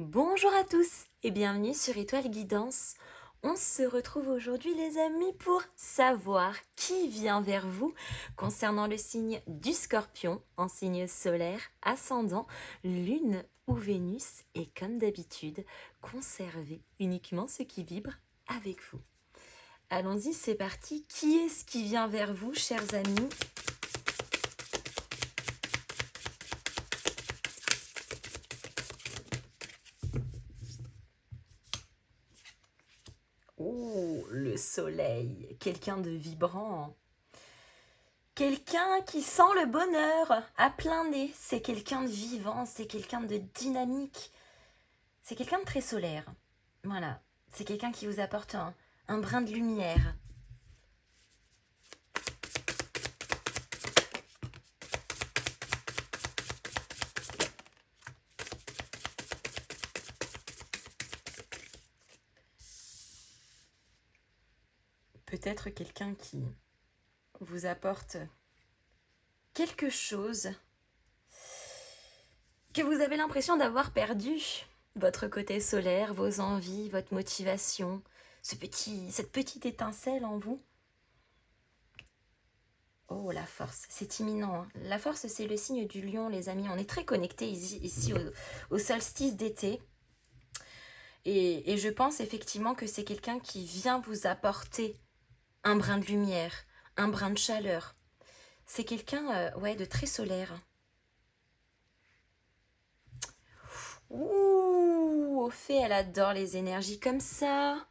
Bonjour à tous et bienvenue sur Étoile Guidance. On se retrouve aujourd'hui les amis pour savoir qui vient vers vous concernant le signe du Scorpion en signe solaire, ascendant, lune ou Vénus et comme d'habitude, conservez uniquement ce qui vibre avec vous. Allons-y, c'est parti. Qui est-ce qui vient vers vous, chers amis ? Oh, le soleil, quelqu'un de vibrant. Quelqu'un qui sent le bonheur à plein nez, c'est quelqu'un de vivant, c'est quelqu'un de dynamique, c'est quelqu'un de très solaire. Voilà, c'est quelqu'un qui vous apporte un brin de lumière. Peut-être quelqu'un qui vous apporte quelque chose que vous avez l'impression d'avoir perdu. Votre côté solaire, vos envies, votre motivation, cette petite étincelle en vous. Oh, la force, c'est imminent, hein. La force, c'est le signe du lion, les amis. On est très connectés ici au solstice d'été. Et je pense effectivement que c'est quelqu'un qui vient vous apporter un brin de lumière, un brin de chaleur. C'est quelqu'un ouais, de très solaire. Ouh, au fait, elle adore les énergies comme ça.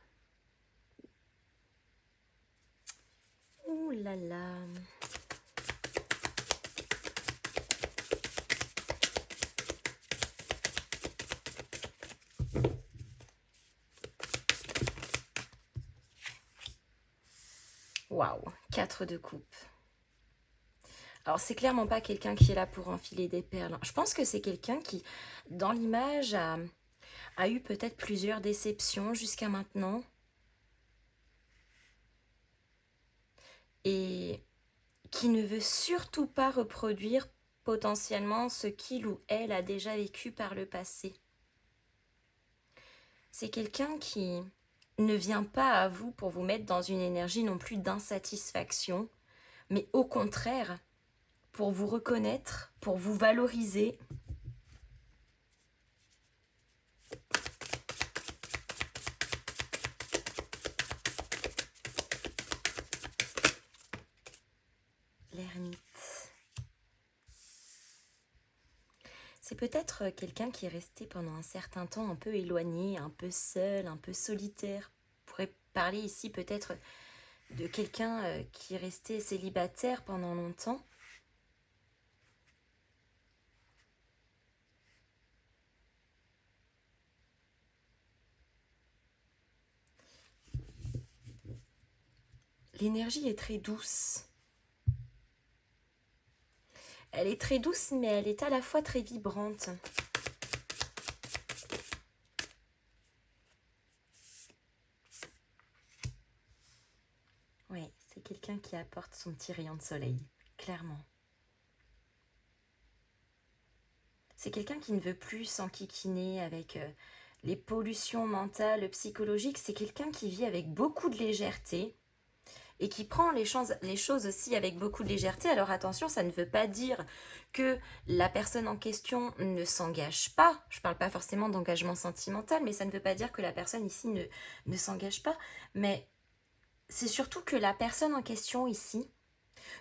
Ouh là là. Waouh, 4 de coupe. Alors, c'est clairement pas quelqu'un qui est là pour enfiler des perles. Je pense que c'est quelqu'un qui, dans l'image, a eu peut-être plusieurs déceptions jusqu'à maintenant. Et qui ne veut surtout pas reproduire potentiellement ce qu'il ou elle a déjà vécu par le passé. C'est quelqu'un qui ne vient pas à vous pour vous mettre dans une énergie non plus d'insatisfaction, mais au contraire, pour vous reconnaître, pour vous valoriser. L'ermite. C'est peut-être quelqu'un qui est resté pendant un certain temps un peu éloigné, un peu seul, un peu solitaire. On pourrait parler ici peut-être de quelqu'un qui est resté célibataire pendant longtemps. L'énergie est très douce. Elle est très douce, mais elle est à la fois très vibrante. Oui, c'est quelqu'un qui apporte son petit rayon de soleil, clairement. C'est quelqu'un qui ne veut plus s'enquiquiner avec les pollutions mentales, psychologiques. C'est quelqu'un qui vit avec beaucoup de légèreté et qui prend les choses aussi avec beaucoup de légèreté. Alors attention, ça ne veut pas dire que la personne en question ne s'engage pas. Je ne parle pas forcément d'engagement sentimental, mais ça ne veut pas dire que la personne ici ne s'engage pas. Mais c'est surtout que la personne en question ici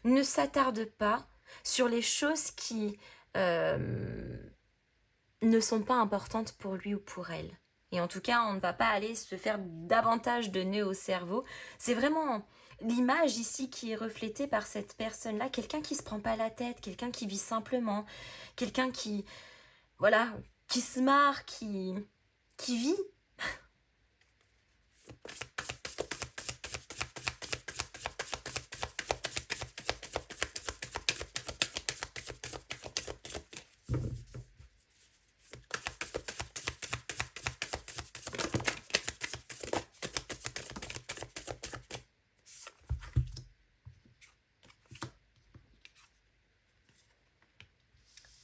ne s'attarde pas sur les choses qui ne sont pas importantes pour lui ou pour elle. Et en tout cas, on ne va pas aller se faire davantage de nœuds au cerveau. C'est vraiment l'image ici qui est reflétée par cette personne-là, quelqu'un qui se prend pas la tête, quelqu'un qui vit simplement, quelqu'un qui, voilà, qui se marre, qui vit.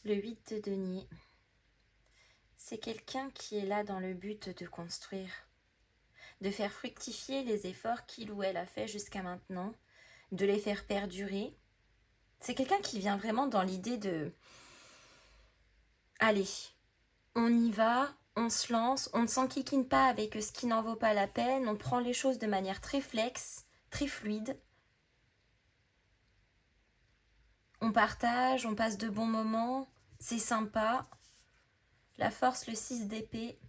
Le 8 de denier. c'est quelqu'un qui est là dans le but de construire, de faire fructifier les efforts qu'il ou elle a fait jusqu'à maintenant, de les faire perdurer. C'est quelqu'un qui vient vraiment dans l'idée de allez, on y va, on se lance, on ne s'enquiquine pas avec ce qui n'en vaut pas la peine, on prend les choses de manière très flex, très fluide. On partage, on passe de bons moments, c'est sympa. La force, le 6 d'épée.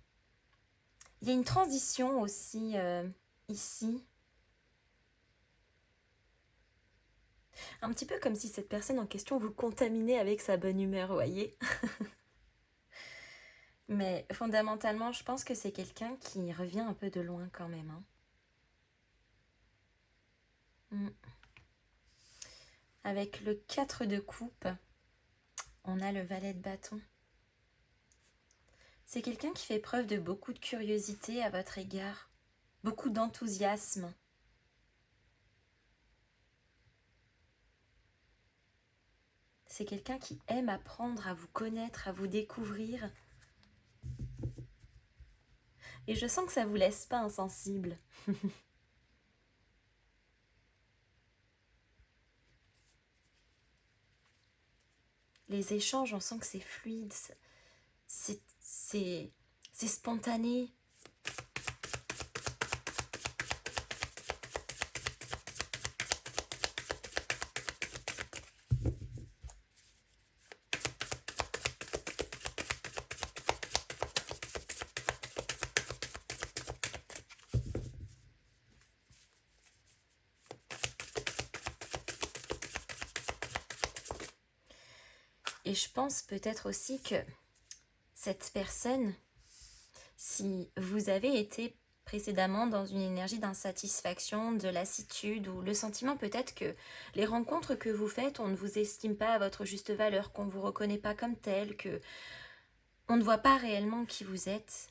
Il y a une transition aussi ici. Un petit peu comme si cette personne en question vous contaminait avec sa bonne humeur, vous voyez. Mais fondamentalement, je pense que c'est quelqu'un qui revient un peu de loin quand même. Hein. Mm. Avec le 4 de coupe, on a le valet de bâton. C'est quelqu'un qui fait preuve de beaucoup de curiosité à votre égard, beaucoup d'enthousiasme. C'est quelqu'un qui aime apprendre à vous connaître, à vous découvrir. Et je sens que ça ne vous laisse pas insensible. Les échanges, on sent que c'est fluide, c'est spontané. Et je pense peut-être aussi que cette personne, si vous avez été précédemment dans une énergie d'insatisfaction, de lassitude ou le sentiment peut-être que les rencontres que vous faites, on ne vous estime pas à votre juste valeur, qu'on ne vous reconnaît pas comme tel, que on ne voit pas réellement qui vous êtes,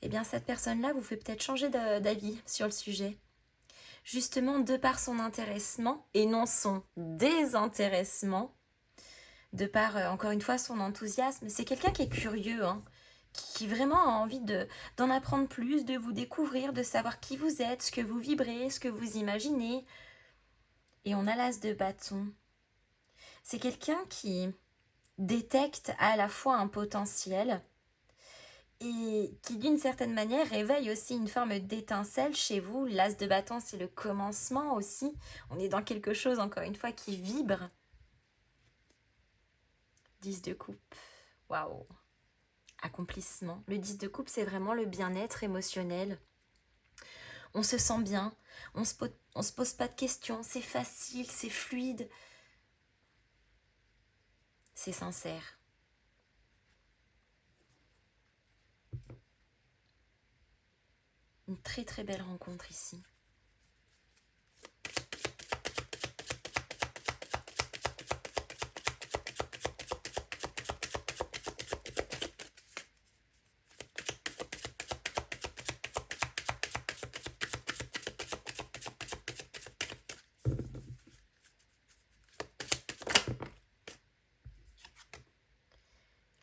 eh bien cette personne-là vous fait peut-être changer d'avis sur le sujet. Justement, de par son intéressement et non son désintéressement, de par, encore une fois, son enthousiasme, c'est quelqu'un qui est curieux, hein, qui vraiment a envie d'en apprendre plus, de vous découvrir, de savoir qui vous êtes, ce que vous vibrez, ce que vous imaginez. Et on a l'as de bâton. C'est quelqu'un qui détecte à la fois un potentiel et qui d'une certaine manière réveille aussi une forme d'étincelle chez vous. L'as de bâton, c'est le commencement aussi. On est dans quelque chose, encore une fois, qui vibre. 10 de coupe. Waouh. Accomplissement. Le 10 de coupe, c'est vraiment le bien-être émotionnel. On se sent bien, on se pose pas de questions, c'est facile, c'est fluide. C'est sincère. Une très très belle rencontre ici.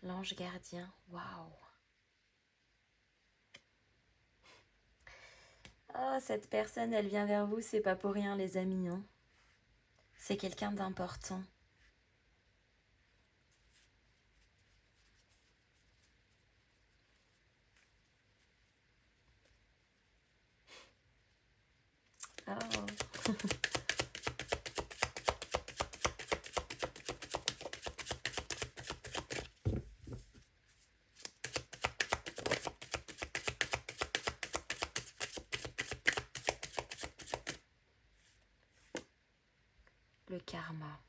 L'ange gardien, waouh. Oh, cette personne, elle vient vers vous, c'est pas pour rien les amis. Hein. C'est quelqu'un d'important. Oh. Le karma.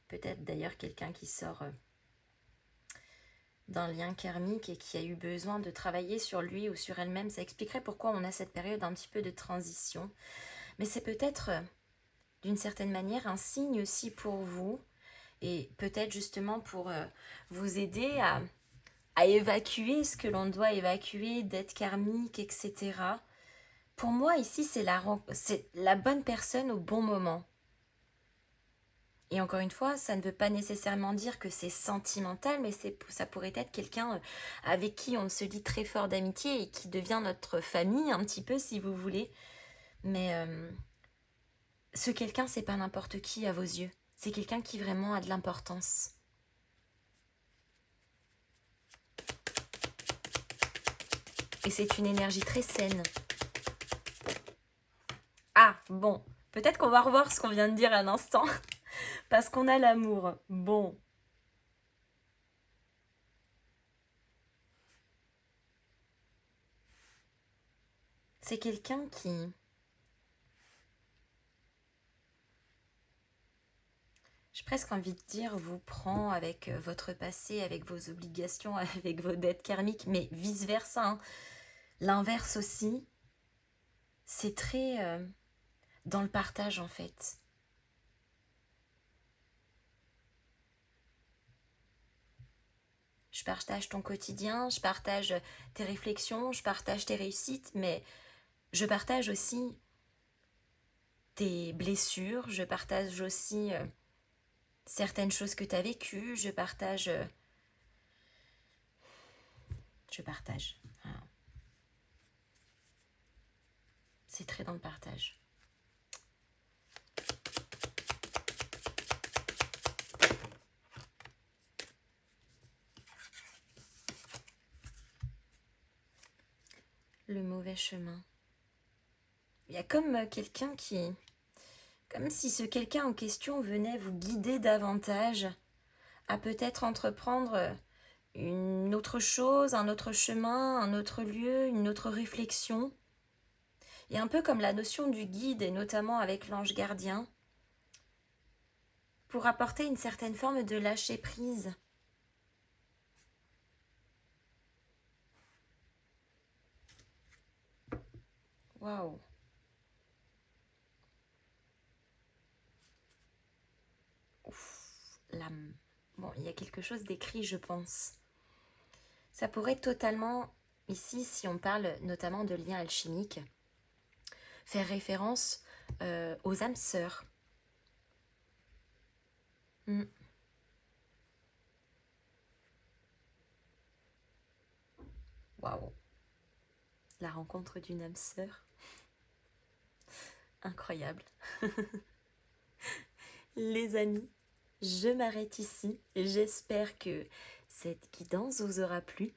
Peut-être d'ailleurs quelqu'un qui sort d'un lien karmique et qui a eu besoin de travailler sur lui ou sur elle-même. Ça expliquerait pourquoi on a cette période un petit peu de transition. Mais c'est peut-être d'une certaine manière un signe aussi pour vous et peut-être justement pour vous aider à évacuer ce que l'on doit évacuer, dette karmique, etc. Pour moi, ici, c'est la bonne personne au bon moment. Et encore une fois, ça ne veut pas nécessairement dire que c'est sentimental, mais ça pourrait être quelqu'un avec qui on se lie très fort d'amitié et qui devient notre famille un petit peu, si vous voulez. Mais ce quelqu'un, c'est pas n'importe qui à vos yeux. C'est quelqu'un qui vraiment a de l'importance. Et c'est une énergie très saine. Ah, bon, peut-être qu'on va revoir ce qu'on vient de dire à l'instant. Parce qu'on a l'amour. Bon. C'est quelqu'un qui... J'ai presque envie de dire, vous prend avec votre passé, avec vos obligations, avec vos dettes karmiques, mais vice-versa. Hein. L'inverse aussi, c'est très dans le partage en fait. Je partage ton quotidien, je partage tes réflexions, je partage tes réussites, mais je partage aussi tes blessures, je partage aussi certaines choses que tu as vécues, je partage... je partage. Voilà. C'est très dans le partage. Le mauvais chemin. Il y a comme quelqu'un qui... Comme si ce quelqu'un en question venait vous guider davantage à peut-être entreprendre une autre chose, un autre chemin, un autre lieu, une autre réflexion. Et un peu comme la notion du guide, et notamment avec l'ange gardien, pour apporter une certaine forme de lâcher-prise. Waouh! Ouf, l'âme. Bon, il y a quelque chose d'écrit, je pense. Ça pourrait totalement, ici, si on parle notamment de liens alchimiques, faire référence aux âmes sœurs. Mm. Waouh! La rencontre d'une âme sœur. Incroyable. Les amis, je m'arrête ici. J'espère que cette guidance vous aura plu.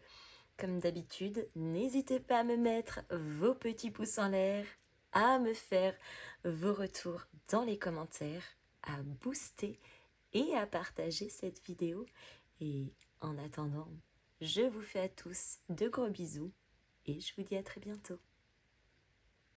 Comme d'habitude, n'hésitez pas à me mettre vos petits pouces en l'air, à me faire vos retours dans les commentaires, à booster et à partager cette vidéo. Et en attendant, je vous fais à tous de gros bisous et je vous dis à très bientôt.